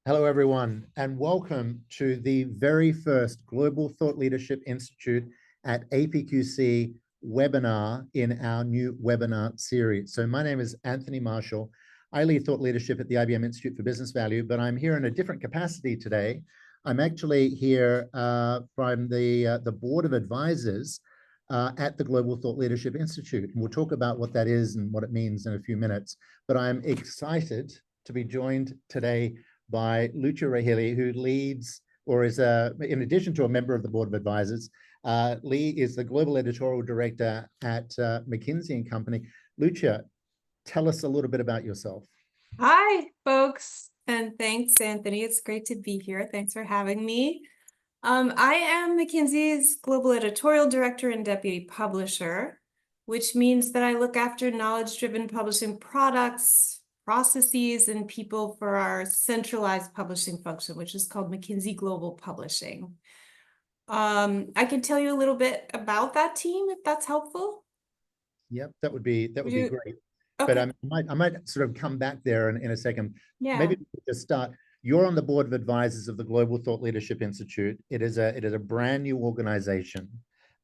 Hello, everyone, and welcome to the very first Global Thought Leadership Institute at APQC webinar in our new webinar series. So my name is Anthony Marshall. I lead thought leadership at the IBM Institute for Business Value, but I'm here in a different capacity today. I'm actually here from the Board of Advisors at the Global Thought Leadership Institute. And we'll talk about what that is and what it means in a few minutes. But I'm excited to be joined today by Lucia Rahilly, who leads or is, in addition to a member of the Board of Advisors, Lee is the Global Editorial Director at McKinsey Company. Lucia, tell us a little bit about yourself. Hi, folks, and thanks, Anthony. It's great to be here. Thanks for having me. I am McKinsey's Global Editorial Director and Deputy Publisher, which means that I look after knowledge-driven publishing products, processes, and people for our centralized publishing function, which is called McKinsey Global Publishing. I can tell you a little bit about that team, if that's helpful. Yep, that would be great. Okay. But I might sort of come back there in a second. Yeah. Maybe just start. You're on the Board of Advisors of the Global Thought Leadership Institute. It is a brand new organization.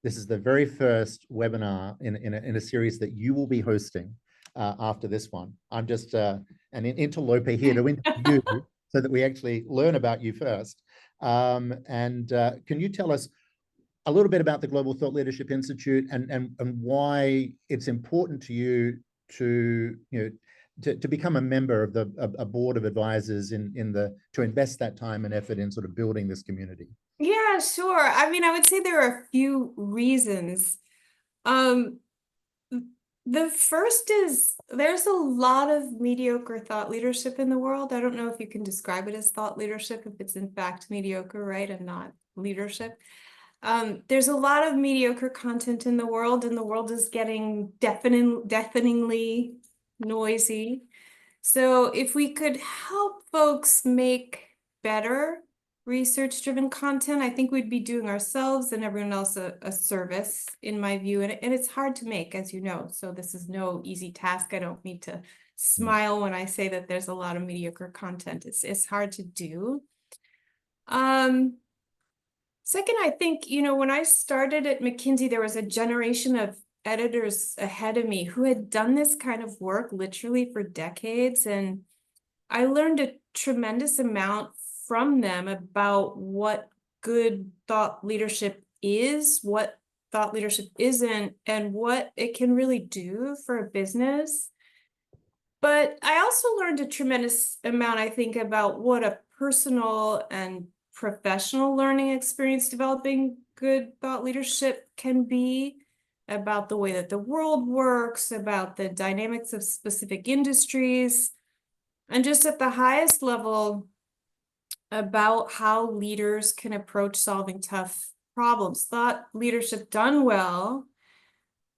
This is the very first webinar in a series that you will be hosting after this one. I'm just an interloper here to interview you so that we actually learn about you first. Can you tell us a little bit about the Global Thought Leadership Institute and why it's important to you to become a member of a board of advisors to invest that time and effort in sort of building this community? Yeah, sure. I mean, I would say there are a few reasons. The first is there's a lot of mediocre thought leadership in the world. I don't know if you can describe it as thought leadership, if it's in fact mediocre, right, and not leadership. There's a lot of mediocre content in the world, and the world is getting deafeningly noisy. So if we could help folks make better research-driven content, I think we'd be doing ourselves and everyone else a service, in my view. And it's hard to make, as you know. So this is no easy task. I don't need to smile when I say that there's a lot of mediocre content. It's hard to do. Second, I think, when I started at McKinsey, there was a generation of editors ahead of me who had done this kind of work literally for decades. And I learned a tremendous amount from them about what good thought leadership is, what thought leadership isn't, and what it can really do for a business. But I also learned a tremendous amount, I think, about what a personal and professional learning experience developing good thought leadership can be, about the way that the world works, about the dynamics of specific industries, and just at the highest level, about how leaders can approach solving tough problems. Thought leadership done well,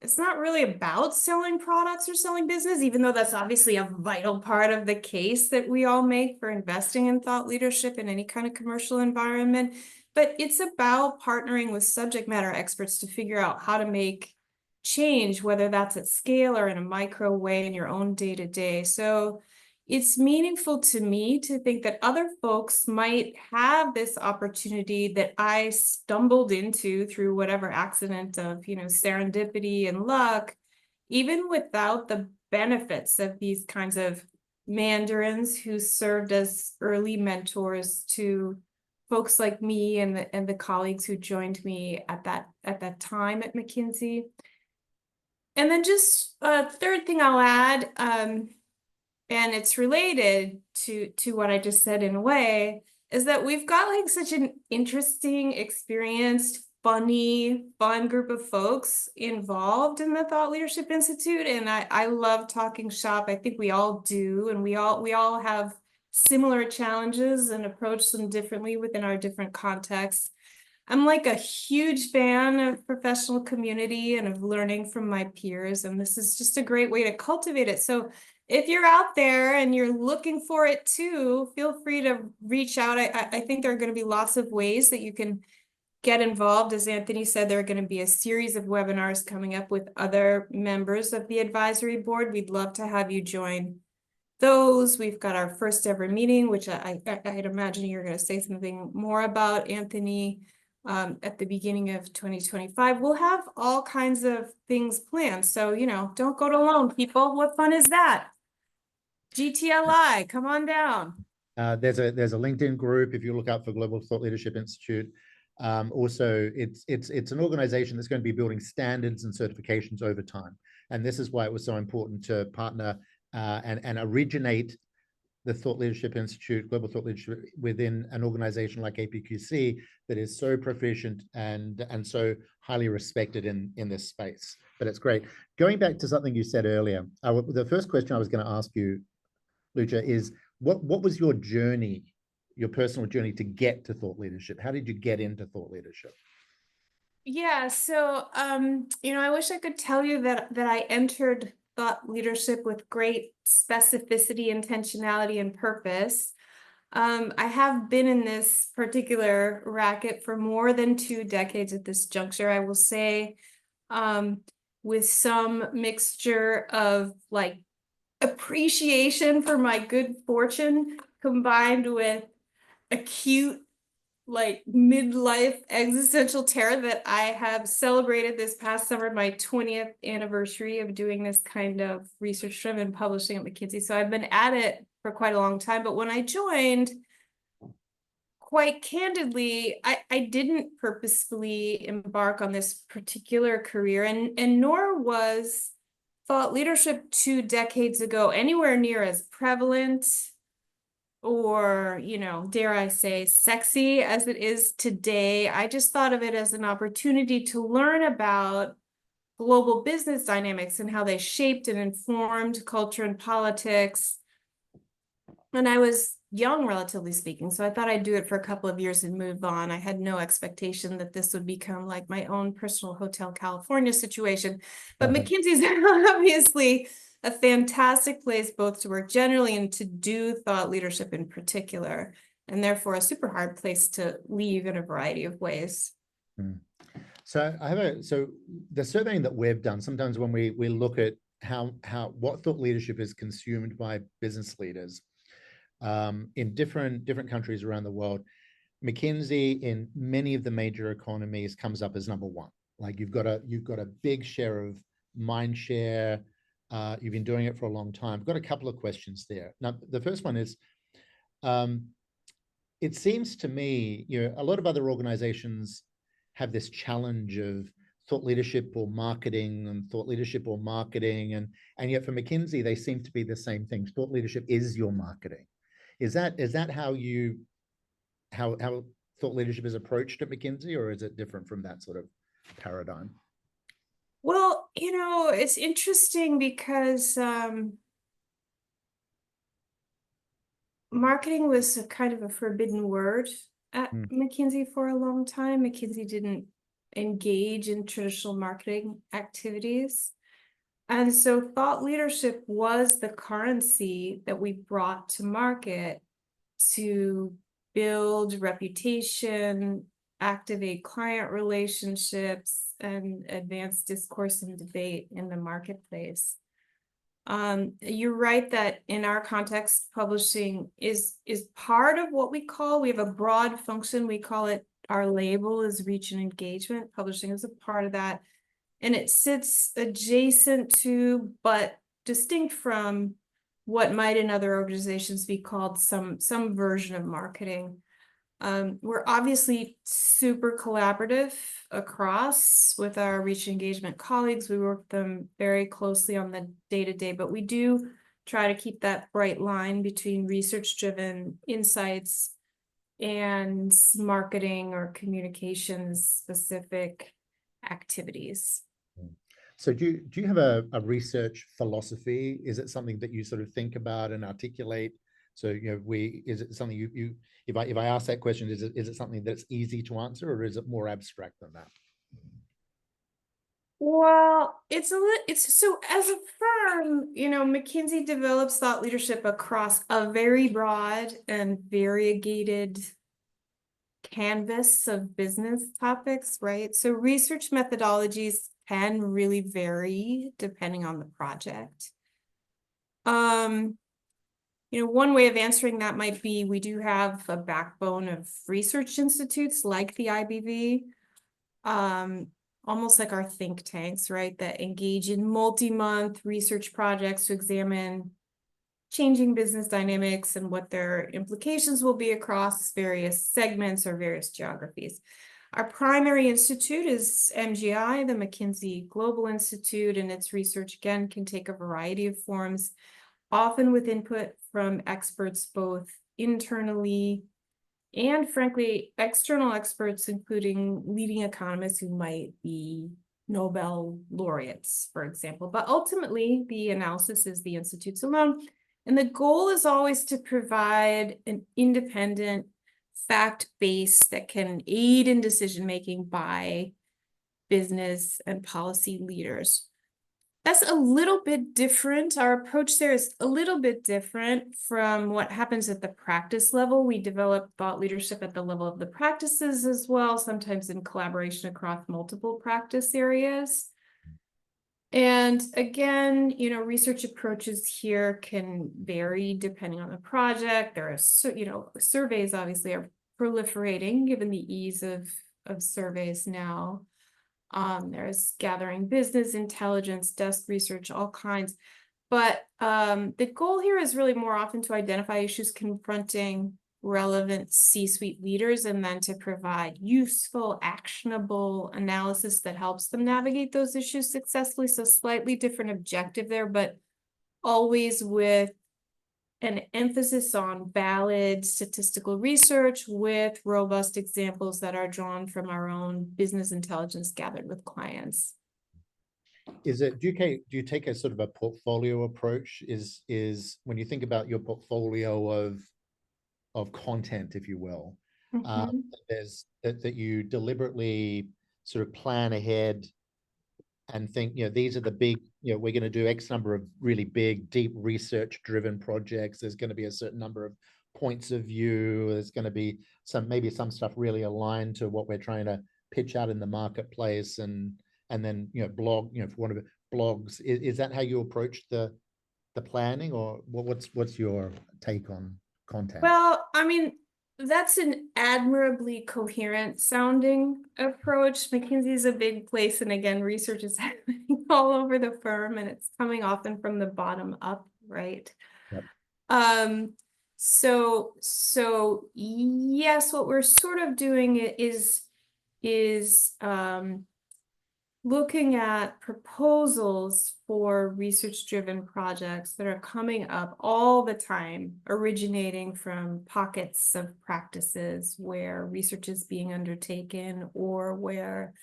it's not really about selling products or selling business, even though that's obviously a vital part of the case that we all make for investing in thought leadership in any kind of commercial environment. But it's about partnering with subject matter experts to figure out how to make change, whether that's at scale or in a micro way in your own day-to-day. So it's meaningful to me to think that other folks might have this opportunity that I stumbled into through whatever accident of, serendipity and luck, even without the benefits of these kinds of mandarins who served as early mentors to folks like me and the colleagues who joined me at that time at McKinsey. And then just a third thing I'll add, and it's related to what I just said in a way, is that we've got like such an interesting, experienced, fun group of folks involved in the Thought Leadership Institute. And I love talking shop. I think we all do. And we all have similar challenges and approach them differently within our different contexts. I'm like a huge fan of professional community and of learning from my peers. And this is just a great way to cultivate it. So if you're out there and you're looking for it too, feel free to reach out. I think there are going to be lots of ways that you can get involved. As Anthony said, there are going to be a series of webinars coming up with other members of the advisory board. We'd love to have you join those. We've got our first ever meeting, which I'd imagine you're going to say something more about, Anthony, at the beginning of 2025. We'll have all kinds of things planned. So, don't go it alone, people. What fun is that? GTLI, come on down. There's a LinkedIn group if you look up for Global Thought Leadership Institute. Also, it's an organization that's going to be building standards and certifications over time. And this is why it was so important to partner and originate the Thought Leadership Institute, Global Thought Leadership, within an organization like APQC that is so proficient and so highly respected in this space. But it's great. Going back to something you said earlier, the first question I was going to ask you, Lucia, is what was your journey, your personal journey to get to thought leadership? How did you get into thought leadership? Yeah, so I wish I could tell you that I entered thought leadership with great specificity, intentionality, and purpose. I have been in this particular racket for more than 2 decades at this juncture, I will say, with some mixture of like appreciation for my good fortune combined with acute like midlife existential terror that I have celebrated this past summer, my 20th anniversary of doing this kind of research-driven publishing at McKinsey. So I've been at it for quite a long time. But when I joined, quite candidly, I didn't purposefully embark on this particular career, and nor was thought leadership 2 decades ago anywhere near as prevalent or, dare I say, sexy as it is today. I just thought of it as an opportunity to learn about global business dynamics and how they shaped and informed culture and politics. And I was young, relatively speaking, so I thought I'd do it for a couple of years and move on. I had no expectation that this would become like my own personal Hotel California situation. But McKinsey's obviously a fantastic place both to work generally and to do thought leadership in particular, and therefore a super hard place to leave in a variety of ways. So the surveying that we've done, sometimes when we look at what thought leadership is consumed by business leaders in different countries around the world, McKinsey in many of the major economies comes up as number 1. Like you've got a big share of mind share. You've been doing it for a long time. I've got a couple of questions there. Now, the first one is, it seems to me, a lot of other organizations have this challenge of thought leadership or marketing and thought leadership or marketing. And yet for McKinsey, they seem to be the same thing. Thought leadership is your marketing. Is that how thought leadership is approached at McKinsey, or is it different from that sort of paradigm? Well, it's interesting because marketing was a kind of a forbidden word at McKinsey for a long time. McKinsey didn't engage in traditional marketing activities. And so thought leadership was the currency that we brought to market to build reputation, activate client relationships, and advance discourse and debate in the marketplace. You're right that in our context, publishing is part of what we have a broad function. We call it, our label is reach and engagement. Publishing is a part of that. And it sits adjacent to, but distinct from, what might in other organizations be called some version of marketing. We're obviously super collaborative across with our reach engagement colleagues. We work with them very closely on the day-to-day, but we do try to keep that bright line between research-driven insights and marketing or communications-specific activities. So do you have a research philosophy? Is it something that you sort of think about and articulate? So is it something you if I ask that question, is it something that's easy to answer, or is it more abstract than that? Well, it's so as a firm, McKinsey develops thought leadership across a very broad and variegated canvas of business topics, right? So research methodologies can really vary depending on the project. one way of answering that might be we do have a backbone of research institutes like the IBV, almost like our think tanks, right, that engage in multi-month research projects to examine changing business dynamics and what their implications will be across various segments or various geographies. Our primary institute is MGI, the McKinsey Global Institute, and its research, again, can take a variety of forms, often with input from experts both internally and, frankly, external experts, including leading economists who might be Nobel laureates, for example. But ultimately, the analysis is the institutes alone. And the goal is always to provide an independent fact base that can aid in decision-making by business and policy leaders. That's a little bit different. Our approach there is a little bit different from what happens at the practice level. We develop thought leadership at the level of the practices as well, sometimes in collaboration across multiple practice areas. And again, research approaches here can vary depending on the project. There are, surveys obviously are proliferating given the ease of surveys now. There's gathering business intelligence, desk research, all kinds. But the goal here is really more often to identify issues confronting relevant C-suite leaders and then to provide useful, actionable analysis that helps them navigate those issues successfully. So slightly different objective there, but always with an emphasis on valid statistical research with robust examples that are drawn from our own business intelligence gathered with clients. Do you take a sort of a portfolio approach? Is when you think about your portfolio of content, if you will, there's that you deliberately sort of plan ahead and think, these are the big, we're going to do X number of really big, deep research-driven projects. There's going to be a certain number of points of view. There's going to be maybe some stuff really aligned to what we're trying to pitch out in the marketplace, and then blog, for one of it, blogs. Is that how you approach the planning, or what's your take on content? Well, I mean, that's an admirably coherent sounding approach. McKinsey is a big place, and again, research is happening all over the firm, and it's coming often from the bottom up, right? Yep. So yes, what we're sort of doing is looking at proposals for research-driven projects that are coming up all the time, originating from pockets of practices where research is being undertaken or where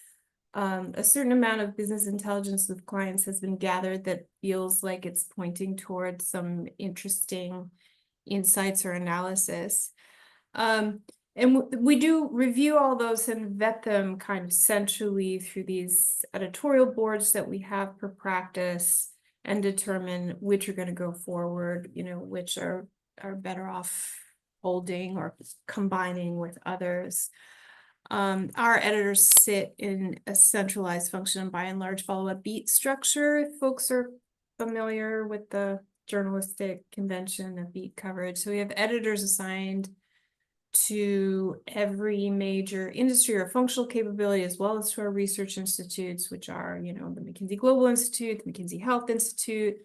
a certain amount of business intelligence with clients has been gathered that feels like it's pointing towards some interesting insights or analysis. And we do review all those and vet them kind of centrally through these editorial boards that we have per practice and determine which are going to go forward, which are better off holding or combining with others. Our editors sit in a centralized function and by and large follow a beat structure. If folks are familiar with the journalistic convention of beat coverage. So we have editors assigned to every major industry or functional capability, as well as to our research institutes, which are, the McKinsey Global Institute, the McKinsey Health Institute,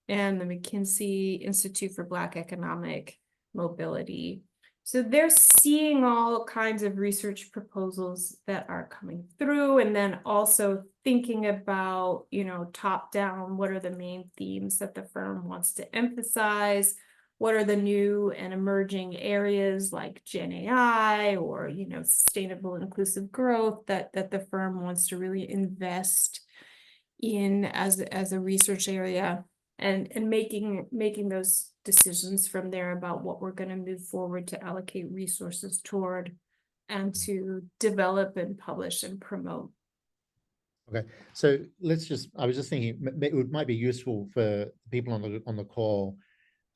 and the McKinsey Institute for Black Economic Mobility. So they're seeing all kinds of research proposals that are coming through, and then also thinking about, top down, what are the main themes that the firm wants to emphasize? What are the new and emerging areas like Gen AI or, sustainable inclusive growth that the firm wants to really invest in as a research area, and making those decisions from there about what we're going to move forward to allocate resources toward and to develop and publish and promote. Okay, so I was just thinking it might be useful for people on the call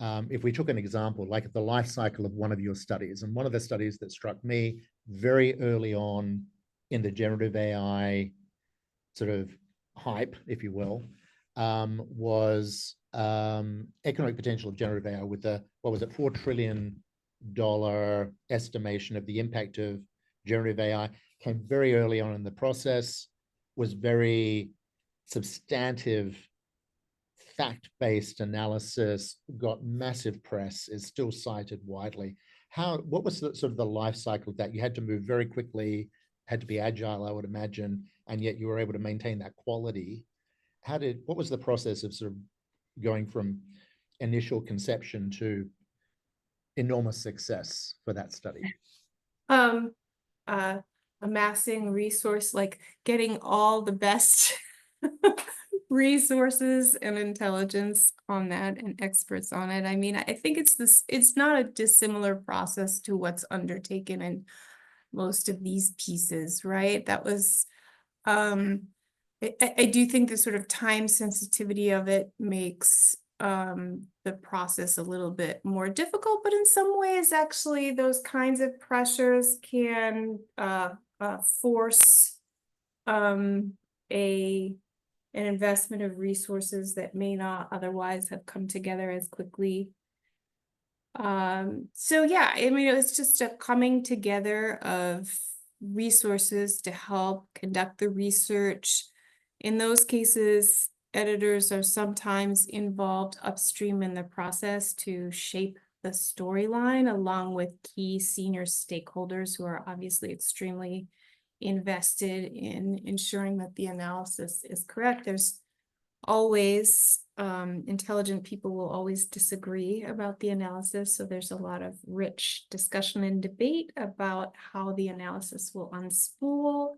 if we took an example, like the life cycle of one of your studies. And one of the studies that struck me very early on in the generative AI sort of hype, if you will, was economic potential of generative AI with the, what was it, $4 trillion estimation of the impact of generative AI. Came very early on in the process, was very substantive, fact-based analysis, got massive press, is still cited widely. What was the sort of the life cycle of that? You had to move very quickly, had to be agile, I would imagine, and yet you were able to maintain that quality. What was the process of sort of going from initial conception to enormous success for that study? Amassing resource, like getting all the best resources and intelligence on that and experts on it. I mean, I think it's not a dissimilar process to what's undertaken in most of these pieces, right? That was, I do think the sort of time sensitivity of it makes the process a little bit more difficult, but in some ways, actually, those kinds of pressures can force an investment of resources that may not otherwise have come together as quickly. So yeah, I mean, it's just a coming together of resources to help conduct the research. In those cases, editors are sometimes involved upstream in the process to shape the storyline, along with key senior stakeholders who are obviously extremely invested in ensuring that the analysis is correct. There's always intelligent people will always disagree about the analysis, so there's a lot of rich discussion and debate about how the analysis will unspool,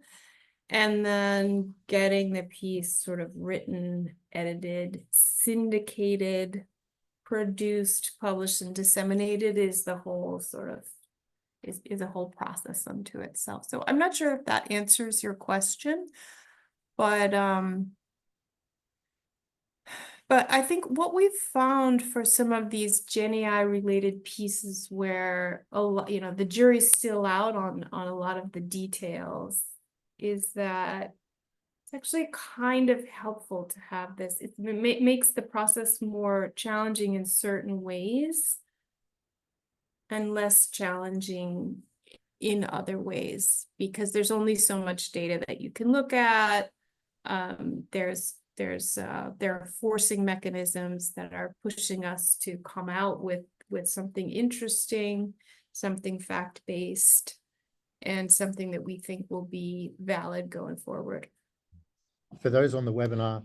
and then getting the piece sort of written, edited, syndicated, produced, published, and disseminated is the whole sort of is a whole process unto itself. So I'm not sure if that answers your question, but I think what we've found for some of these Gen AI related pieces where a lot, the jury's still out on a lot of the details, is that it's actually kind of helpful to have this. It makes the process more challenging in certain ways and less challenging in other ways, because there's only so much data that you can look at. There are forcing mechanisms that are pushing us to come out with something interesting, something fact-based, and something that we think will be valid going forward. For those on the webinar,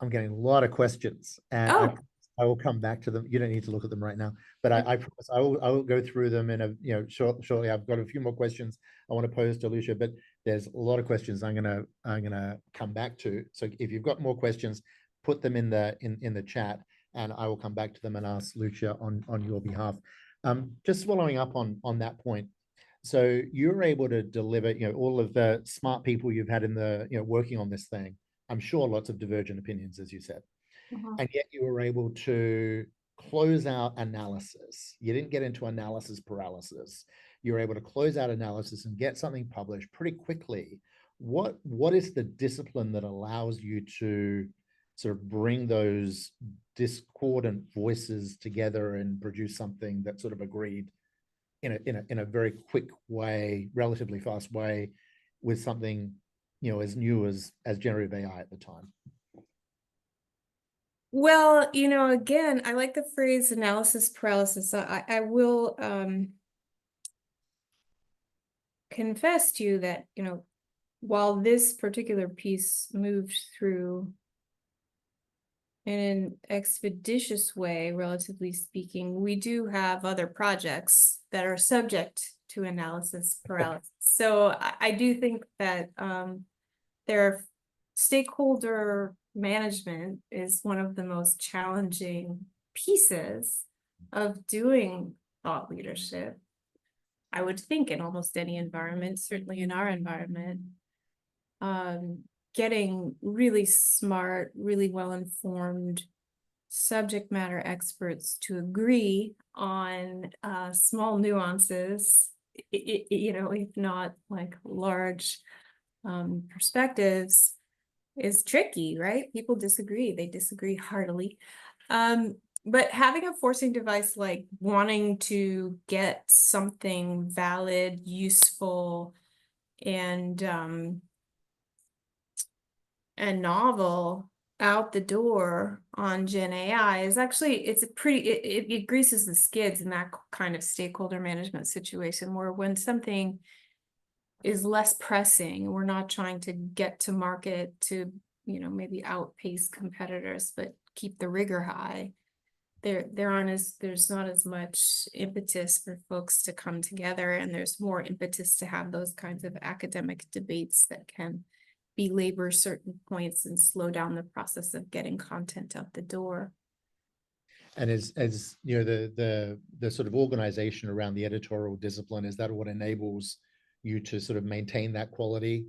I'm getting a lot of questions, and I will come back to them. You don't need to look at them right now, but I promise I will go through them in a shortly. I've got a few more questions I want to pose to Lucia, but there's a lot of questions I'm gonna come back to. So if you've got more questions, put them in the chat, and I will come back to them and ask Lucia on your behalf. Just following up on that point. So you're able to deliver, all of the smart people you've had in the, working on this thing. I'm sure lots of divergent opinions, as you said, and yet you were able to close out analysis. You didn't get into analysis paralysis. You were able to close out analysis and get something published pretty quickly. What is the discipline that allows you to sort of bring those discordant voices together and produce something that's sort of agreed in a very quick way, relatively fast way, with something as new as generative AI at the time? Well, again, I like the phrase analysis paralysis. I will confess to you that, while this particular piece moved through in an expeditious way, relatively speaking, we do have other projects that are subject to analysis paralysis. So I do think that their stakeholder management is one of the most challenging pieces of doing thought leadership. I would think in almost any environment, certainly in our environment. Getting really smart, really well-informed subject matter experts to agree on small nuances, if not like large perspectives, is tricky, right? People disagree. They disagree heartily. But having a forcing device, like wanting to get something valid, useful, and novel out the door on Gen AI is actually, it's a pretty, it greases the skids in that kind of stakeholder management situation, where when something is less pressing, we're not trying to get to market to, maybe outpace competitors, but keep the rigor high. There's not as much impetus for folks to come together, and there's more impetus to have those kinds of academic debates that can belabor certain points and slow down the process of getting content out the door. And as you know, the sort of organization around the editorial discipline, is that what enables you to sort of maintain that quality,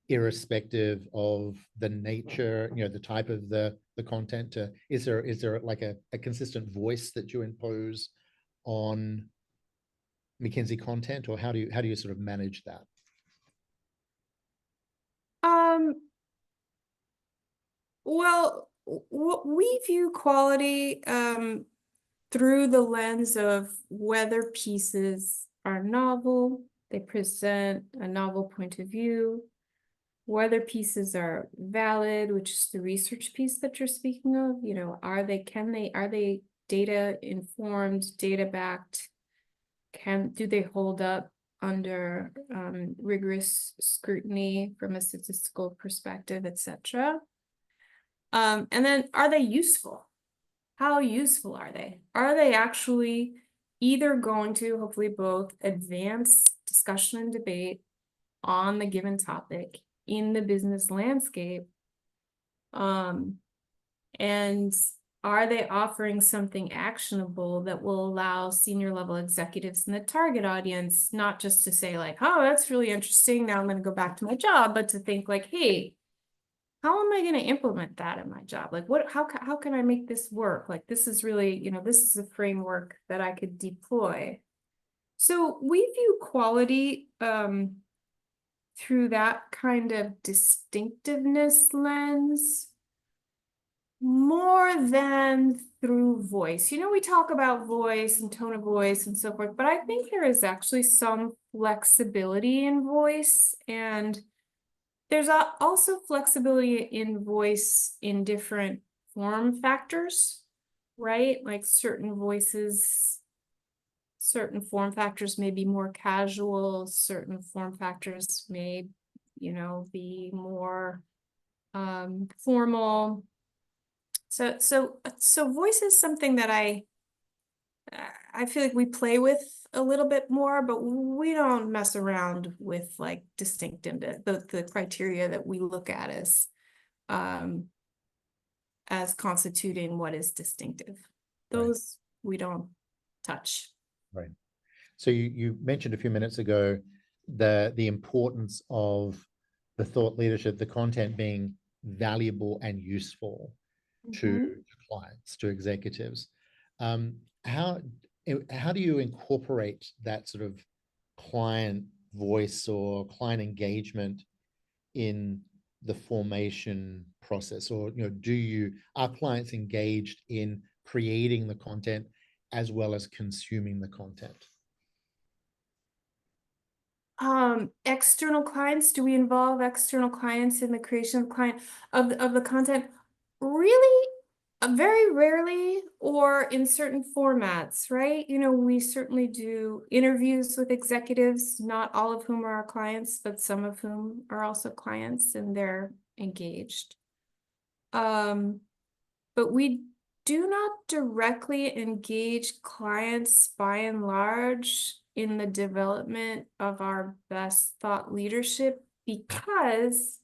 irrespective of the nature, the type of the content? Is there like a consistent voice that you impose on McKinsey content, or how do you sort of manage that? Well, we view quality through the lens of whether pieces are novel, they present a novel point of view, whether pieces are valid, which is the research piece that you're speaking of. Are they data informed, data backed? Do they hold up under rigorous scrutiny from a statistical perspective, etc.? And then, are they useful? How useful are they? Are they actually either going to, hopefully both, advance discussion and debate on the given topic in the business landscape? And are they offering something actionable that will allow senior level executives in the target audience not just to say like, oh, that's really interesting, now I'm going to go back to my job, but to think like, hey, how am I going to implement that in my job? Like, how can I make this work? Like, this is really, this is a framework that I could deploy. So we view quality through that kind of distinctiveness lens more than through voice. We talk about voice and tone of voice and so forth, but I think there is actually some flexibility in voice, and there's also flexibility in voice in different form factors, right? Like certain form factors may be more casual, certain form factors may, be more formal. So voice is something that I feel like we play with a little bit more, but we don't mess around with like distinctiveness, the criteria that we look at as constituting what is distinctive. Those we don't touch. Right. So you mentioned a few minutes ago the importance of the thought leadership, the content being valuable and useful to clients, to executives. How do you incorporate that sort of client voice or client engagement in the formation process? Or are clients engaged in creating the content as well as consuming the content? External clients, do we involve external clients in the creation of the content? Really, very rarely, or in certain formats, right? We certainly do interviews with executives, not all of whom are our clients, but some of whom are also clients, and they're engaged. But we do not directly engage clients by and large in the development of our best thought leadership, because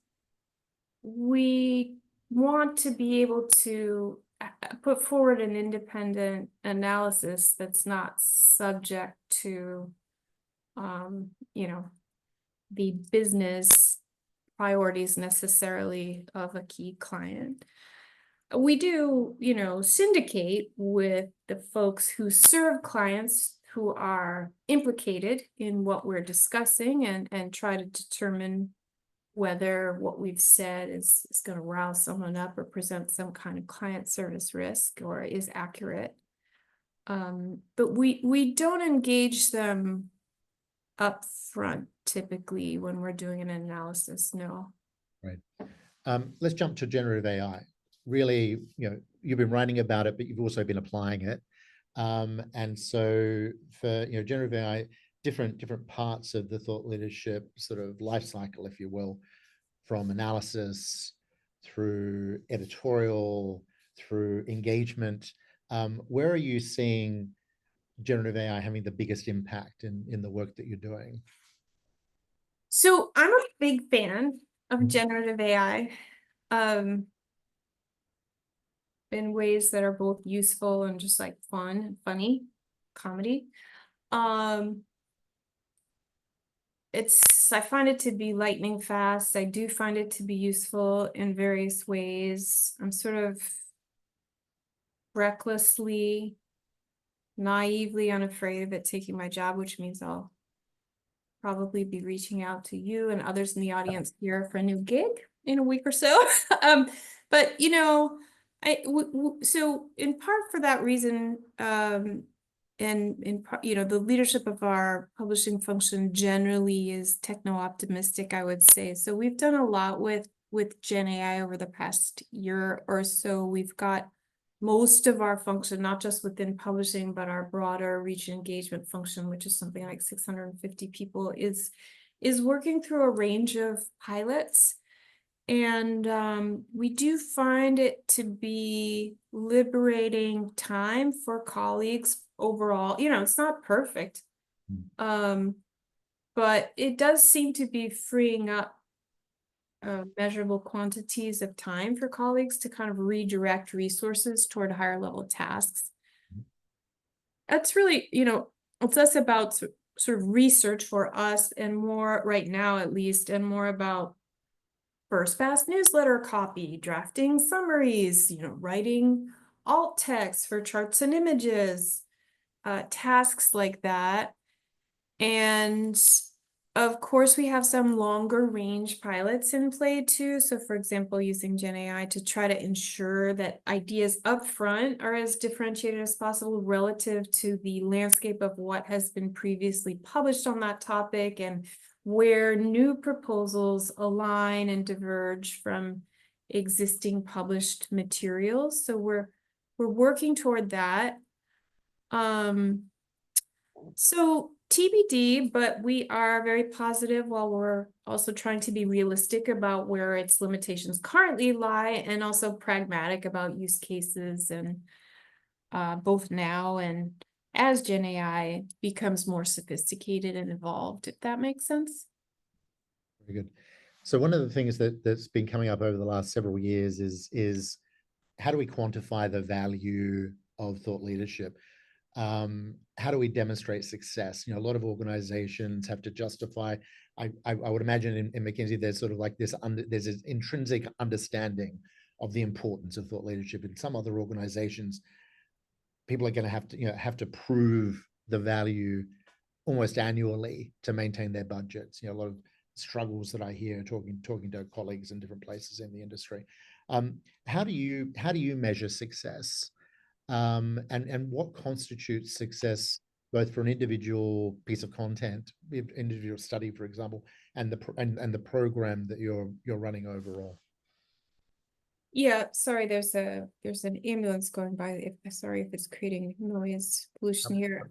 we want to be able to put forward an independent analysis that's not subject to, the business priorities necessarily of a key client. We do, syndicate with the folks who serve clients who are implicated in what we're discussing, and try to determine whether what we've said is going to rouse someone up or present some kind of client service risk or is accurate. But we don't engage them up front typically when we're doing an analysis, no. Right. Let's jump to generative AI. Really, you've been writing about it, but you've also been applying it. And so for generative AI, different parts of the thought leadership sort of life cycle, if you will, from analysis through editorial, through engagement. Where are you seeing generative AI having the biggest impact in the work that you're doing? So I'm a big fan of generative AI in ways that are both useful and just like fun and funny, comedy. I find it to be lightning fast. I do find it to be useful in various ways. I'm sort of recklessly, naively unafraid of it taking my job, which means I'll probably be reaching out to you and others in the audience here for a new gig in a week or so. But so in part for that reason, and in part, the leadership of our publishing function generally is techno-optimistic, I would say. So we've done a lot with Gen AI over the past year or so. We've got most of our function, not just within publishing, but our broader reach engagement function, which is something like 650 people, is working through a range of pilots. And we do find it to be liberating time for colleagues overall. It's not perfect, but it does seem to be freeing up measurable quantities of time for colleagues to kind of redirect resources toward higher level tasks. That's really, it's less about sort of research for us and more right now, at least, and more about first pass newsletter copy, drafting summaries, writing alt text for charts and images, tasks like that. And of course, we have some longer range pilots in play too. So for example, using Gen AI to try to ensure that ideas up front are as differentiated as possible relative to the landscape of what has been previously published on that topic and where new proposals align and diverge from existing published materials. So we're working toward that. So TBD, but we are very positive while we're also trying to be realistic about where its limitations currently lie and also pragmatic about use cases and both now and as Gen AI becomes more sophisticated and evolved, if that makes sense. Very good. So one of the things that's been coming up over the last several years is how do we quantify the value of thought leadership? How do we demonstrate success? A lot of organizations have to justify. I would imagine in McKinsey, there's sort of like there's an intrinsic understanding of the importance of thought leadership. In some other organizations, people are going to have to prove the value almost annually to maintain their budgets. A lot of struggles that I hear talking to colleagues in different places in the industry. How do you measure success? And what constitutes success, both for an individual piece of content, individual study, for example, and the program that you're running overall? Yeah, sorry, there's an ambulance going by. Sorry if it's creating noise pollution here.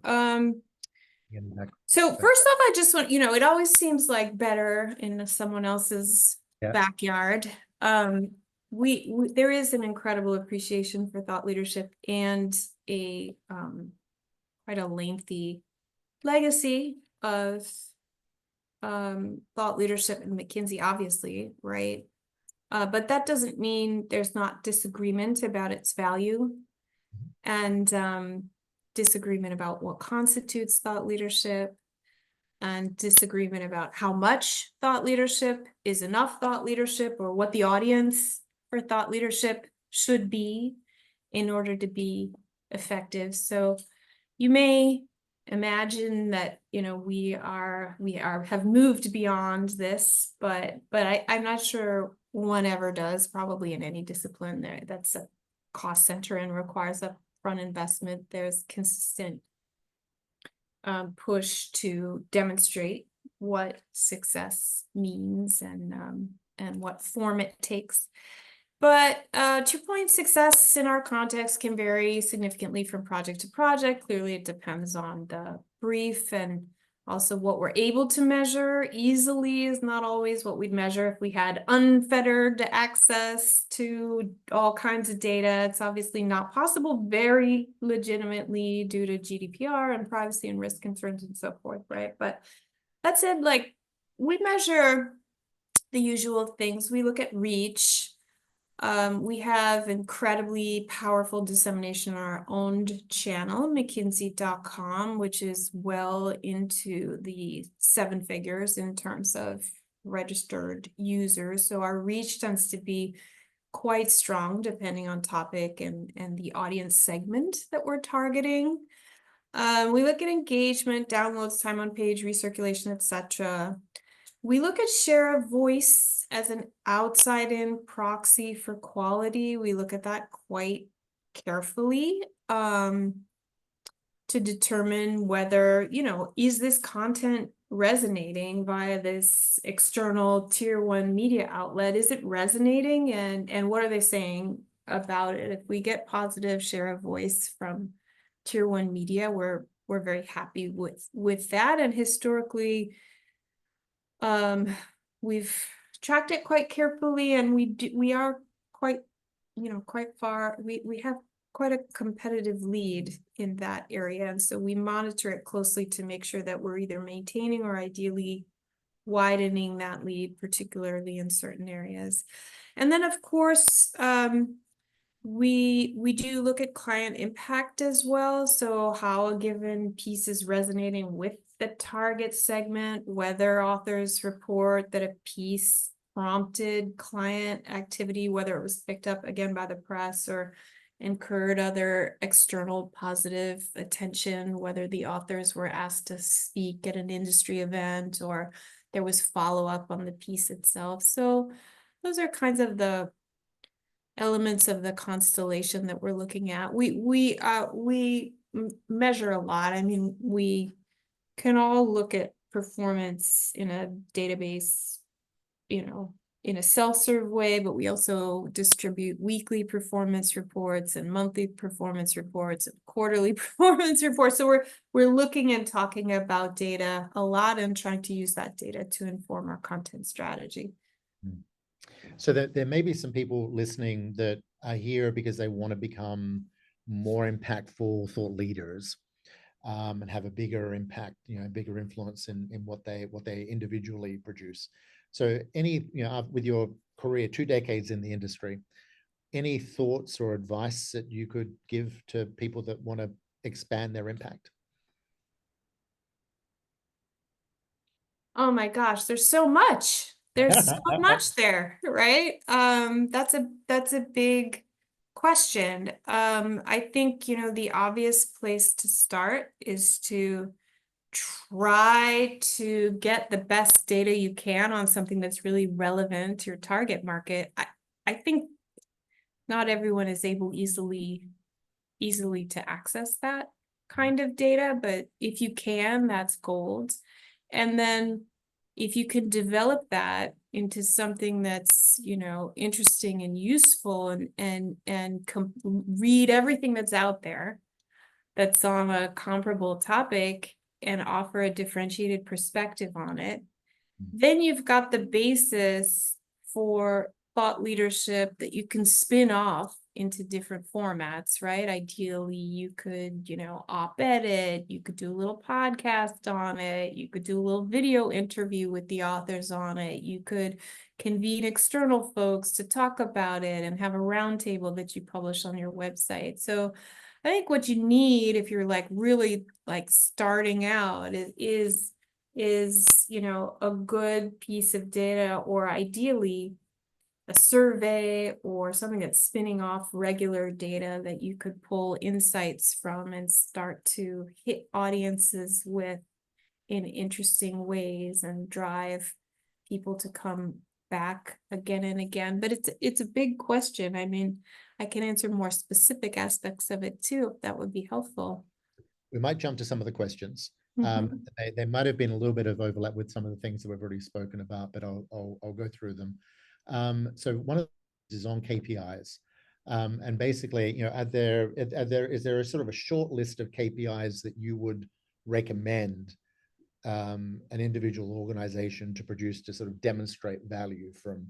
So first off, I just want, it always seems like better in someone else's backyard. There is an incredible appreciation for thought leadership and a quite a lengthy legacy of thought leadership in McKinsey, obviously, right? But that doesn't mean there's not disagreement about its value and disagreement about what constitutes thought leadership and disagreement about how much thought leadership is enough thought leadership or what the audience for thought leadership should be in order to be effective. So you may imagine that, have moved beyond this, but I'm not sure one ever does, probably in any discipline there. That's a cost center and requires upfront investment. There's consistent push to demonstrate what success means and what form it takes. But 2-point success in our context can vary significantly from project to project. Clearly, it depends on the brief and also what we're able to measure easily is not always what we'd measure if we had unfettered access to all kinds of data. It's obviously not possible very legitimately due to GDPR and privacy and risk concerns and so forth, right? But that said, like, we measure the usual things. We look at reach. We have incredibly powerful dissemination on our owned channel, McKinsey.com, which is well into the 7 figures in terms of registered users. So our reach tends to be quite strong depending on topic and the audience segment that we're targeting. We look at engagement, downloads, time on page, recirculation, etc. We look at share of voice as an outside-in proxy for quality. We look at that quite carefully to determine whether, is this content resonating via this external tier 1 media outlet? Is it resonating, and what are they saying about it? If we get positive share of voice from tier 1 media, we're very happy with that. And historically, we've tracked it quite carefully, and we are quite far. We have quite a competitive lead in that area, and so we monitor it closely to make sure that we're either maintaining or ideally widening that lead, particularly in certain areas. And then, of course, we do look at client impact as well. So how a given piece is resonating with the target segment, whether authors report that a piece prompted client activity, whether it was picked up again by the press or incurred other external positive attention, whether the authors were asked to speak at an industry event or there was follow-up on the piece itself. So those are kinds of the elements of the constellation that we're looking at. We measure a lot. I mean, we can all look at performance in a database, in a self-serve way, but we also distribute weekly performance reports and monthly performance reports and quarterly performance reports. So we're looking and talking about data a lot and trying to use that data to inform our content strategy. So there may be some people listening that are here because they want to become more impactful thought leaders, and have a bigger impact, bigger influence in what they individually produce. So with your career, 2 decades in the industry, any thoughts or advice that you could give to people that want to expand their impact? Oh my gosh, there's so much. There's so much there, right? That's a big question. I think, the obvious place to start is to try to get the best data you can on something that's really relevant to your target market. I think not everyone is able easily to access that kind of data, but if you can, that's gold. And then if you can develop that into something that's, interesting and useful and read everything that's out there that's on a comparable topic and offer a differentiated perspective on it, then you've got the basis for thought leadership that you can spin off into different formats, right? Ideally, you could, op-ed it, you could do a little podcast on it, you could do a little video interview with the authors on it, you could convene external folks to talk about it and have a roundtable that you publish on your website. So I think what you need if you're really starting out is a good piece of data, or ideally a survey or something that's spinning off regular data that you could pull insights from and start to hit audiences with in interesting ways and drive people to come back again and again. But it's a big question. I mean, I can answer more specific aspects of it too, if that would be helpful. We might jump to some of the questions. Mm-hmm. There might have been a little bit of overlap with some of the things that we've already spoken about, but I'll go through them. So one of them is on KPIs. And basically, is there a sort of a short list of KPIs that you would recommend an individual organization to produce to sort of demonstrate value from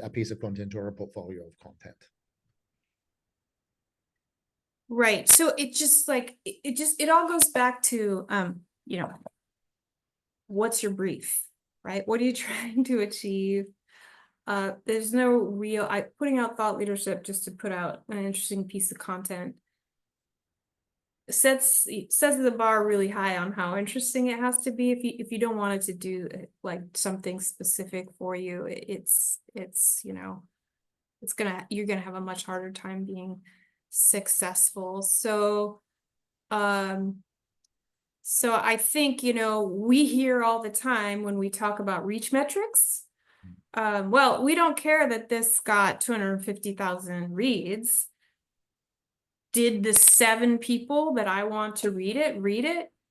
a piece of content or a portfolio of content? Right. So it just like it all goes back to what's your brief, right? What are you trying to achieve? There's no real putting out thought leadership just to put out an interesting piece of content sets the bar really high on how interesting it has to be. If you don't want it to do like something specific for you, you're gonna have a much harder time being successful. So I think, we hear all the time when we talk about reach metrics, well, we don't care that this got 250,000 reads. Did the 7 people that I want to read it?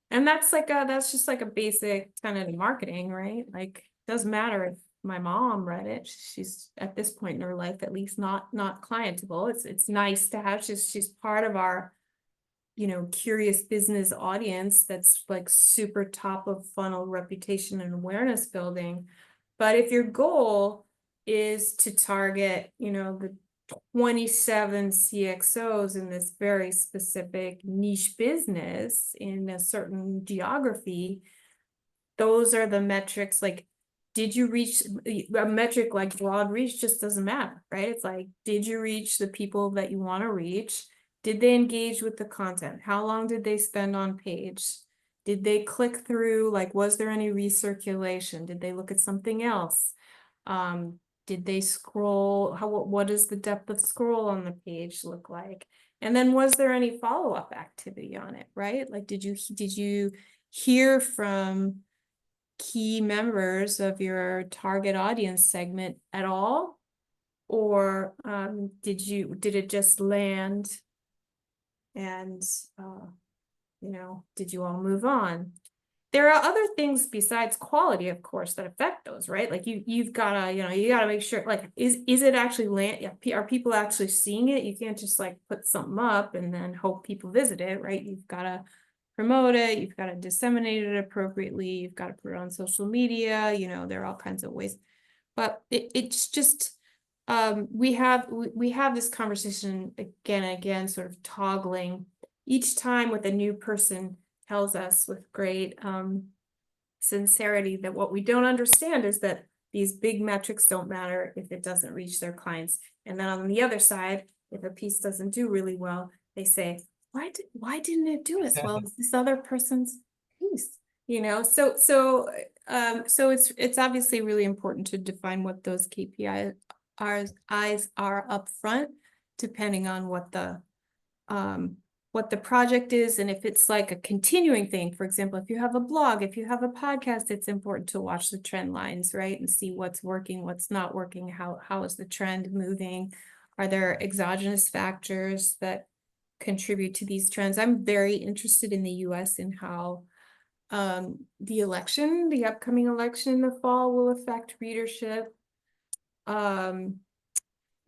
And that's just like a basic tenet of marketing, right? Like, doesn't matter if my mom read it. She's at this point in her life, at least not clientable. It's nice to have, she's part of our, curious business audience that's like super top of funnel reputation and awareness building. But if your goal is to target, the 27 CXOs in this very specific niche business in a certain geography, those are the metrics. Like, did you reach a metric like broad reach? Just doesn't matter, right? It's like, did you reach the people that you want to reach? Did they engage with the content? How long did they spend on page? Did they click through? Like, was there any recirculation? Did they look at something else? Did they scroll? What does the depth of scroll on the page look like? And then was there any follow-up activity on it, right? Like, did you hear from key members of your target audience segment at all? Or did it just land and did you all move on? There are other things besides quality, of course, that affect those, right? Like you've gotta, you gotta make sure, like, is it actually are people actually seeing it? You can't just like put something up and then hope people visit it, right? You've gotta promote it, you've gotta disseminate it appropriately, you've gotta put it on social media, there are all kinds of ways. But it's just we have this conversation again and again, sort of toggling each time with a new person tells us with great sincerity that what we don't understand is that these big metrics don't matter if it doesn't reach their clients. And then on the other side, if a piece doesn't do really well, they say, why didn't it do as well as this other person's piece? So it's obviously really important to define what those KPIs are up front, depending on what the project is, and if it's like a continuing thing. For example, if you have a blog, if you have a podcast, it's important to watch the trend lines, right? And see what's working, what's not working, how is the trend moving? Are there exogenous factors that contribute to these trends? I'm very interested in the US in how the upcoming election in the fall will affect readership. In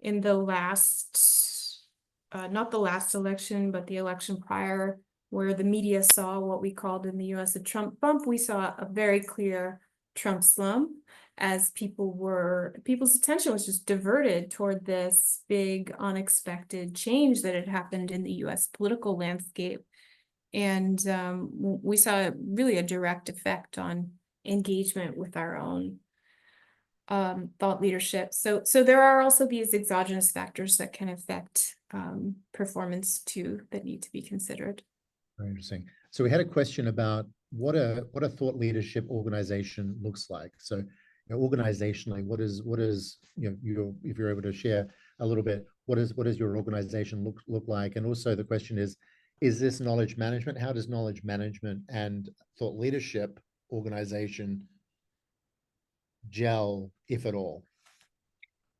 the last, not the last election, but the election prior, where the media saw what we called in the US a Trump bump, we saw a very clear Trump slump as people's attention was just diverted toward this big unexpected change that had happened in the US political landscape. And we saw really a direct effect on engagement with our own thought leadership. So there are also these exogenous factors that can affect performance too, that need to be considered. Very interesting. So we had a question about what a thought leadership organization looks like. So, organizationally, what is if you're able to share a little bit, what is your organization look like? And also the question is this knowledge management? How does knowledge management and thought leadership organization gel, if at all?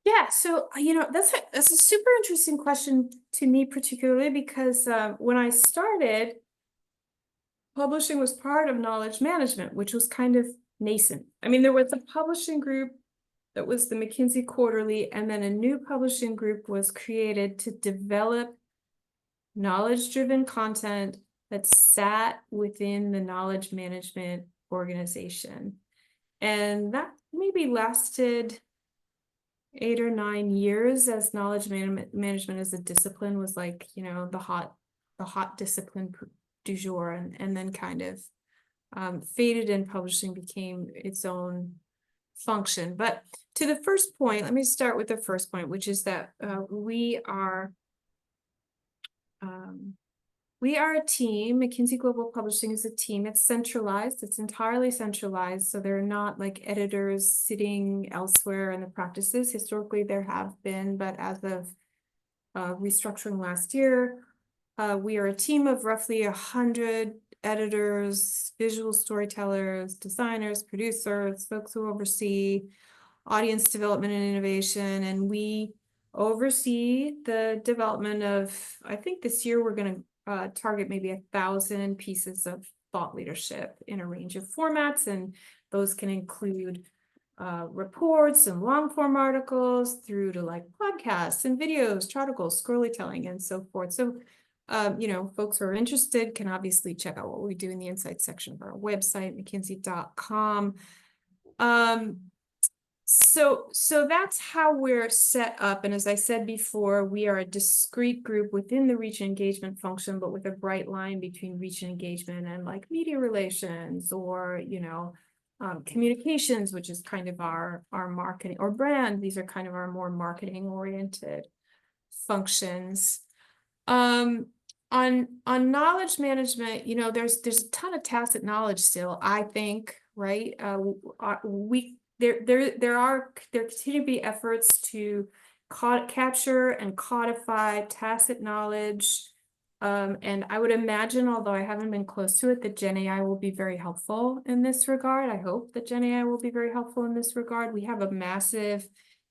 Yeah, so that's a super interesting question to me, particularly because when I started, publishing was part of knowledge management, which was kind of nascent. I mean, there was a publishing group that was the McKinsey Quarterly, and then a new publishing group was created to develop knowledge-driven content that sat within the knowledge management organization. And that maybe lasted 8 or 9 years as knowledge management as a discipline was like, the hot discipline du jour, and then kind of faded, and publishing became its own function. But to the first point, let me start with the first point, which is that we are a team. McKinsey Global Publishing is a team. It's centralized. It's entirely centralized. So there are not like editors sitting elsewhere in the practices. Historically, there have been, but as of restructuring last year, we are a team of roughly 100 editors, visual storytellers, designers, producers, folks who oversee audience development and innovation. And we oversee the development of, I think this year we're going to target maybe 1,000 pieces of thought leadership in a range of formats. And those can include reports and long form articles through to like podcasts and videos, charticles, storytelling, and so forth. So folks who are interested can obviously check out what we do in the insights section of our website, mckinsey.com. So that's how we're set up. And as I said before, we are a discrete group within the reach and engagement function, but with a bright line between reach and engagement and like media relations or, communications, which is kind of our marketing, or brand. These are kind of our more marketing oriented functions. On knowledge management, there's a ton of tacit knowledge still, I think, right? There continue to be efforts to capture and codify tacit knowledge. And I would imagine, although I haven't been close to it, that Gen AI will be very helpful in this regard. I hope that Gen AI will be very helpful in this regard. We have a massive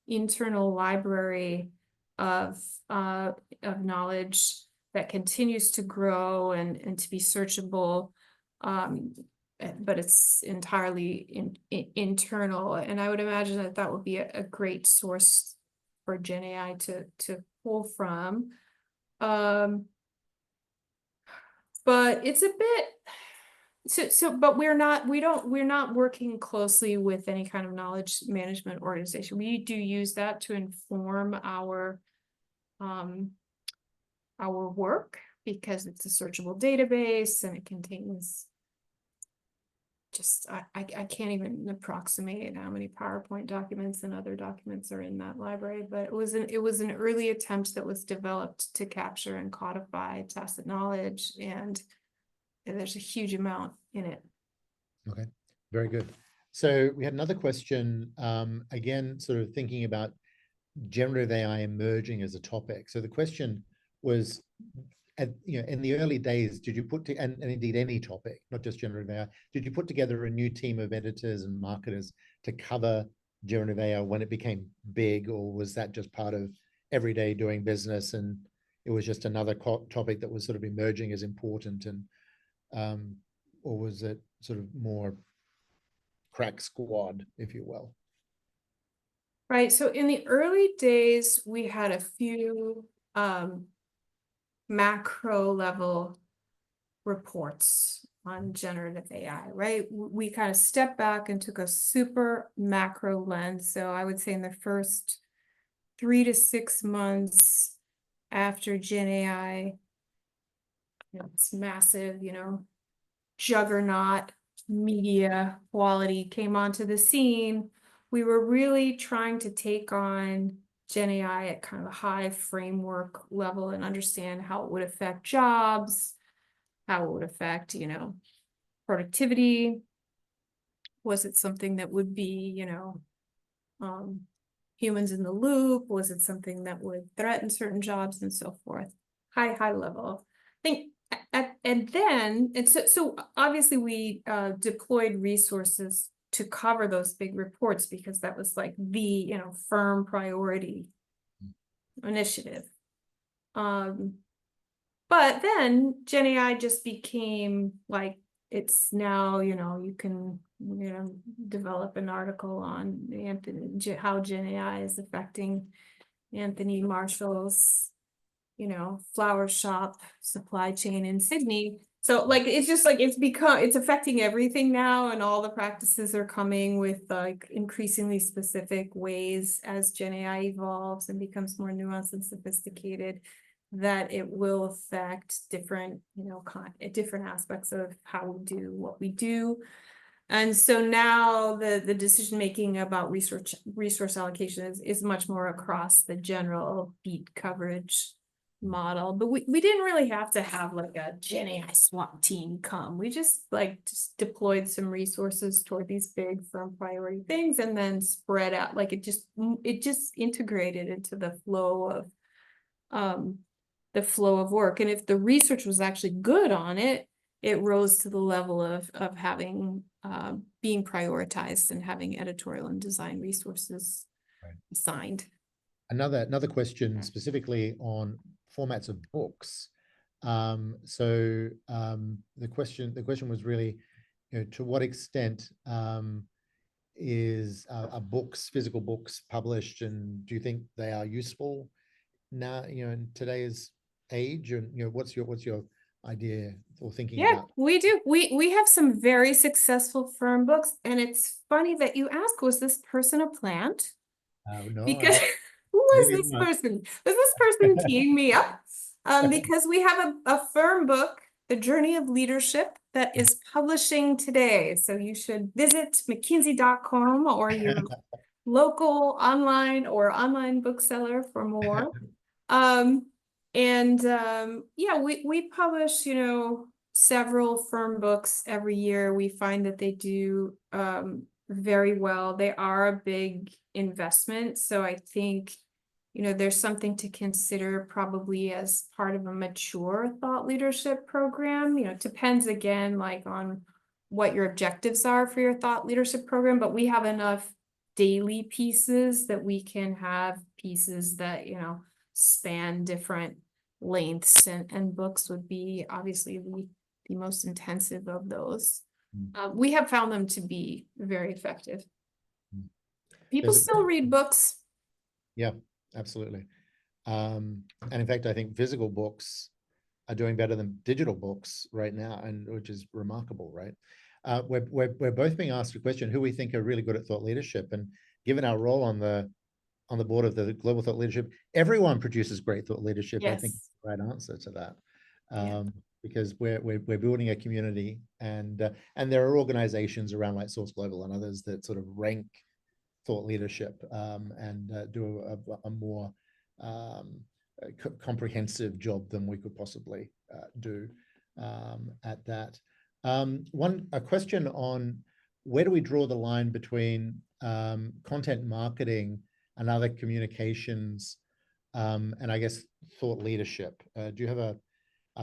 internal library of knowledge that continues to grow and to be searchable. But it's entirely internal. And I would imagine that would be a great source for Gen AI to pull from. But it's a bit, but we're not working closely with any kind of knowledge management organization. We do use that to inform our work because it's a searchable database and it contains I can't even approximate how many PowerPoint documents and other documents are in that library, but it was an early attempt that was developed to capture and codify tacit knowledge, and there's a huge amount in it. Okay, very good. So we had another question, again, sort of thinking about generative AI emerging as a topic. So the question was, in the early days, did you and indeed any topic, not just generative AI, did you put together a new team of editors and marketers to cover generative AI when it became big, or was that just part of everyday doing business and it was just another topic that was sort of emerging as important, and or was it sort of more crack squad, if you will? Right. So in the early days, we had a few macro level reports on generative AI, right? We kind of stepped back and took a super macro lens. So I would say in the first 3 to 6 months after Gen AI, it's massive, juggernaut media quality came onto the scene, we were really trying to take on Gen AI at kind of a high framework level and understand how it would affect jobs, how it would affect, productivity. Was it something that would be, humans in the loop? Was it something that would threaten certain jobs and so forth? High level. I think, so obviously we deployed resources to cover those big reports because that was like the, firm priority initiative. But then Gen AI just became like, it's now, you can, develop an article on how Gen AI is affecting Anthony Marshall's, flower shop supply chain in Sydney. So like, it's just like, it's affecting everything now, and all the practices are coming with like increasingly specific ways as Gen AI evolves and becomes more nuanced and sophisticated, that it will affect different, different aspects of how we do what we do. And so now the decision making about resource allocation is much more across the general beat coverage model. But we didn't really have to have like a Gen AI SWAT team come. We just deployed some resources toward these big firm priority things, and then spread out, like it just integrated into the flow of work. And if the research was actually good on it, it rose to the level of having being prioritized and having editorial and design resources assigned. Another question specifically on formats of books. The question was really, to what extent are physical books published, and do you think they are useful now, in today's age? And what's your idea or thinking about? We do. We have some very successful firm books, and it's funny that you ask, was this person a plant? No, Because who was maybe this not. person? Was this person teeing me up? Because we have a firm book, The Journey of Leadership, that is publishing today. So you should visit McKinsey.com or your local online bookseller for more. We publish, several firm books every year. We find that they do very well. They are a big investment. So I think, there's something to consider probably as part of a mature thought leadership program. It depends again, like on what your objectives are for your thought leadership program, but we have enough daily pieces that we can have pieces that, span different lengths, and books would be obviously the most intensive of those. We have found them to be very effective. People still read books. Yeah, absolutely. And in fact, I think physical books are doing better than digital books right now, and which is remarkable, right? We're both being asked a question who we think are really good at thought leadership, and given our role on the board of the Global Thought Leadership, everyone produces great thought leadership. Yes. I think is the right answer to that. Because we're building a community, and there are organizations around like Source Global and others that sort of rank thought leadership and do a more comprehensive job than we could possibly do at that. A question on where do we draw the line between content marketing and other communications, and I guess thought leadership? Do you have a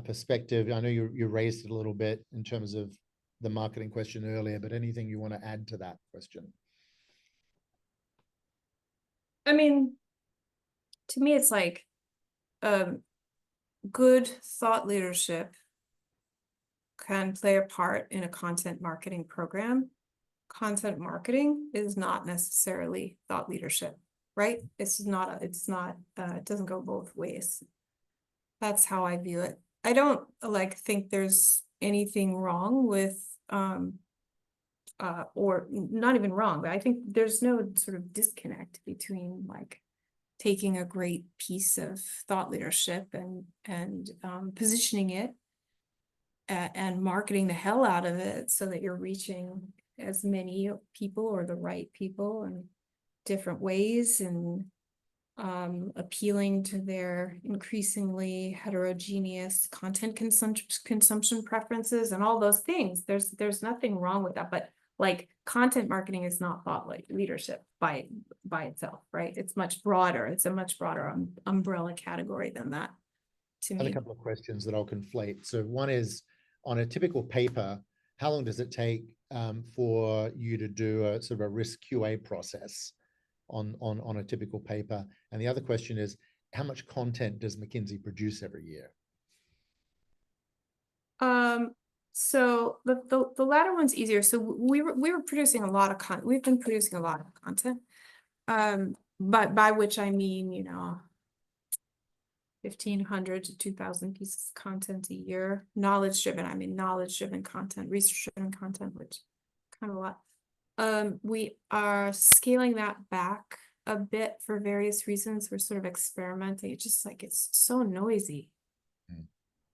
perspective? I know you raised it a little bit in terms of the marketing question earlier, but anything you want to add to that question? I mean, to me, it's like good thought leadership can play a part in a content marketing program. Content marketing is not necessarily thought leadership, right? It doesn't go both ways. That's how I view it. I don't think there's anything wrong with or not even wrong, but I think there's no sort of disconnect between like taking a great piece of thought leadership and positioning it and marketing the hell out of it so that you're reaching as many people or the right people in different ways, and appealing to their increasingly heterogeneous content consumption preferences and all those things. There's nothing wrong with that, but like content marketing is not thought leadership by itself, right? It's much broader. It's a much broader umbrella category than that, to I have me. a couple of questions that I'll conflate. So one is, on a typical paper, how long does it take for you to do a sort of a risk QA process on a typical paper? And the other question is, how much content does McKinsey produce every year? So the latter one's easier. So we were producing a lot of content. We've been producing a lot of content. But by which I mean, 1,500 to 2,000 pieces of content a year. Knowledge-driven, I mean knowledge-driven content, research-driven content, which kind of a lot. We are scaling that back a bit for various reasons. We're sort of experimenting. It's just like, it's so noisy.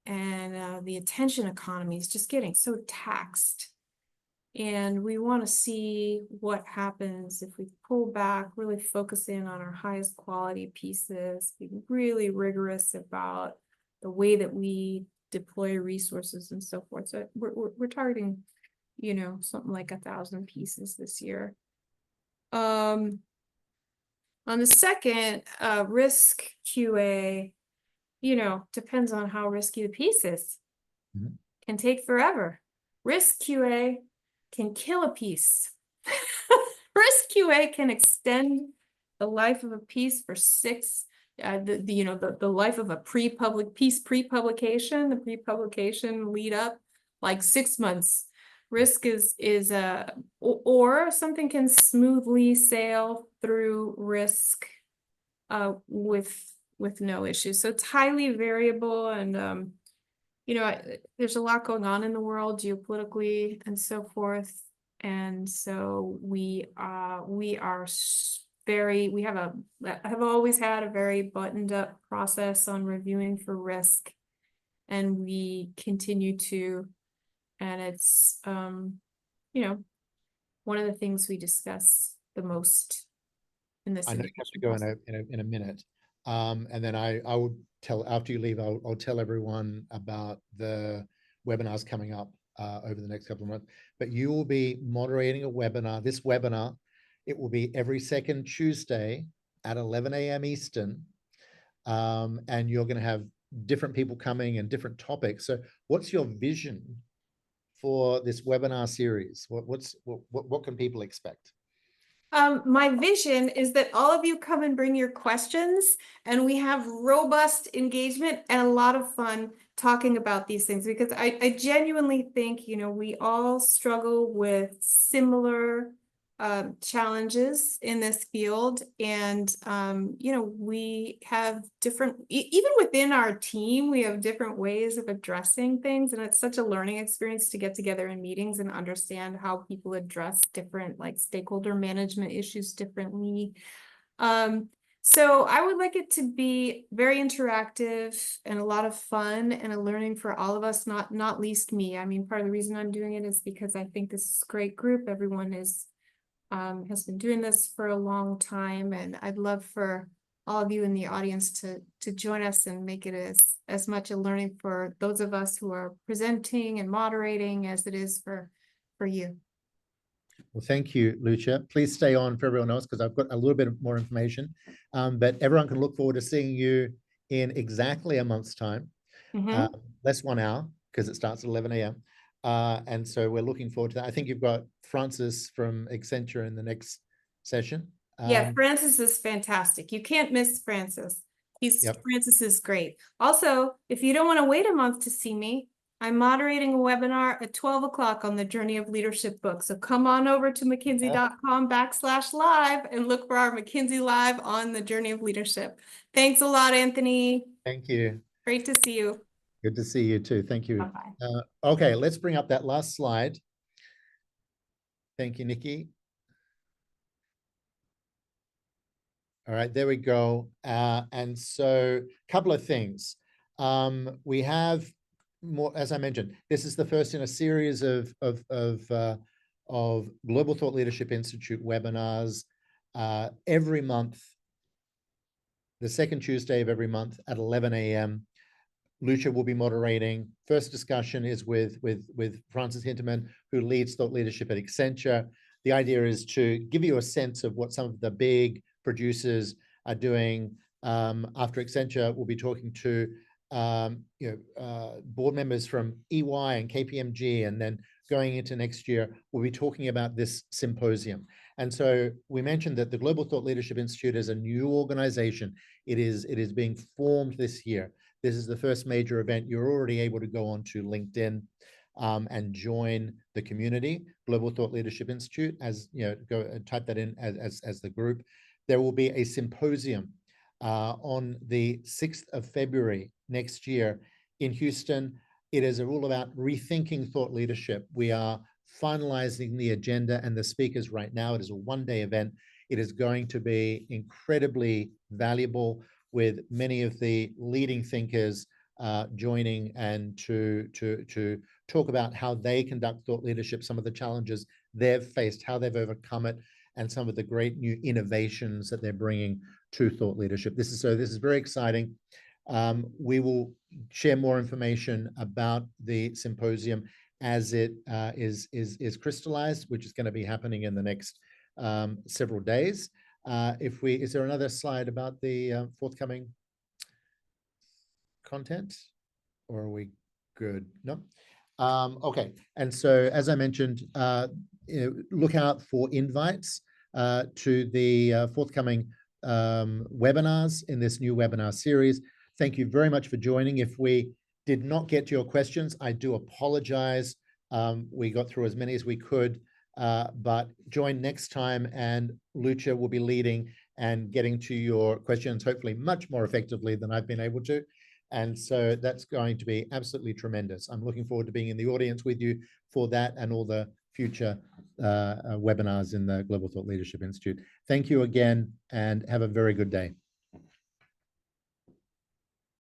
And the attention economy is just getting so taxed. And we want to see what happens if we pull back, really focus in on our highest quality pieces, be really rigorous about the way that we deploy resources and so forth. So we're targeting, something like 1,000 pieces this year. On the second, risk QA, depends on how risky the piece is. Can take forever. Risk QA can kill a piece. Risk QA can extend the life of a piece for the life of a pre-publication, the pre-publication lead up, like 6 months. Risk is or something can smoothly sail through risk with no issues. So it's highly variable, and there's a lot going on in the world geopolitically and so forth. And so we have always had a very buttoned up process on reviewing for risk, and we continue to, and it's one of the things we discuss the most in this. I know you have to go in a minute. And then I will tell, after you leave, I'll tell everyone about the webinars coming up over the next couple of months. But you will be moderating a webinar. This webinar, it will be every second Tuesday at 11 a.m. Eastern. And you're going to have different people coming and different topics. So what's your vision for this webinar series? What can people expect? My vision is that all of you come and bring your questions, and we have robust engagement and a lot of fun talking about these things, because I genuinely think, we all struggle with similar challenges in this field. And, we have different, even within our team, we have different ways of addressing things. And it's such a learning experience to get together in meetings and understand how people address different, like, stakeholder management issues differently. So I would like it to be very interactive and a lot of fun and a learning for all of us, not least me. I mean, part of the reason I'm doing it is because I think this is a great group. Everyone has been doing this for a long time, and I'd love for all of you in the audience to join us and make it as much a learning for those of us who are presenting and moderating as it is for you. Well, thank you, Lucia. Please stay on for everyone else, because I've got a little bit more information. But everyone can look forward to seeing you in exactly a month's time, less 1 hour, because it starts at 11 a.m. And so we're looking forward to that. I think you've got Francis from Accenture in the next session. Yeah, Francis is fantastic. You can't miss Francis. Francis is great. Also, if you don't want to wait a month to see me, I'm moderating a webinar at 12 o'clock on the Journey of Leadership book. So come on over to mckinsey.com/live and look for our McKinsey Live on the Journey of Leadership. Thanks a lot, Anthony. Thank you. Great to see you. Good to see you too. Thank you. Bye-bye. Okay, let's bring up that last slide. Thank you, Nikki. All right, there we go. And so a couple of things. We have more, as I mentioned, this is the first in a series of Global Thought Leadership Institute webinars every month, the second Tuesday of every month at 11 a.m. Lucia will be moderating. First discussion is with Francis Hinterman, who leads thought leadership at Accenture. the idea is to give you a sense of what some of the big producers are doing. After Accenture, we'll be talking to board members from EY and KPMG, and then going into next year, we'll be talking about this symposium. And so we mentioned that the Global Thought Leadership Institute is a new organization. It is being formed this year. This is the first major event. You're already able to go on to LinkedIn and join the community, Global Thought Leadership Institute, as you know, go and type that in as the group. There will be a symposium on the 6th of February next year in Houston. It is all about rethinking thought leadership. We are finalizing the agenda and the speakers right now. It is a one-day event. It is going to be incredibly valuable, with many of the leading thinkers joining, and to talk about how they conduct thought leadership, some of the challenges they've faced, how they've overcome it, and some of the great new innovations that they're bringing to thought leadership. This is very exciting. We will share more information about the symposium as it is crystallized, which is going to be happening in the next several days. Is there another slide about the forthcoming content, or are we good? No. Okay. And so, as I mentioned, look out for invites to the forthcoming webinars in this new webinar series. Thank you very much for joining. If we did not get to your questions, I do apologize. We got through as many as we could, but join next time, and Lucia will be leading and getting to your questions, hopefully much more effectively than I've been able to. And so that's going to be absolutely tremendous. I'm looking forward to being in the audience with you for that and all the future webinars in the Global Thought Leadership Institute. Thank you again, and have a very good day.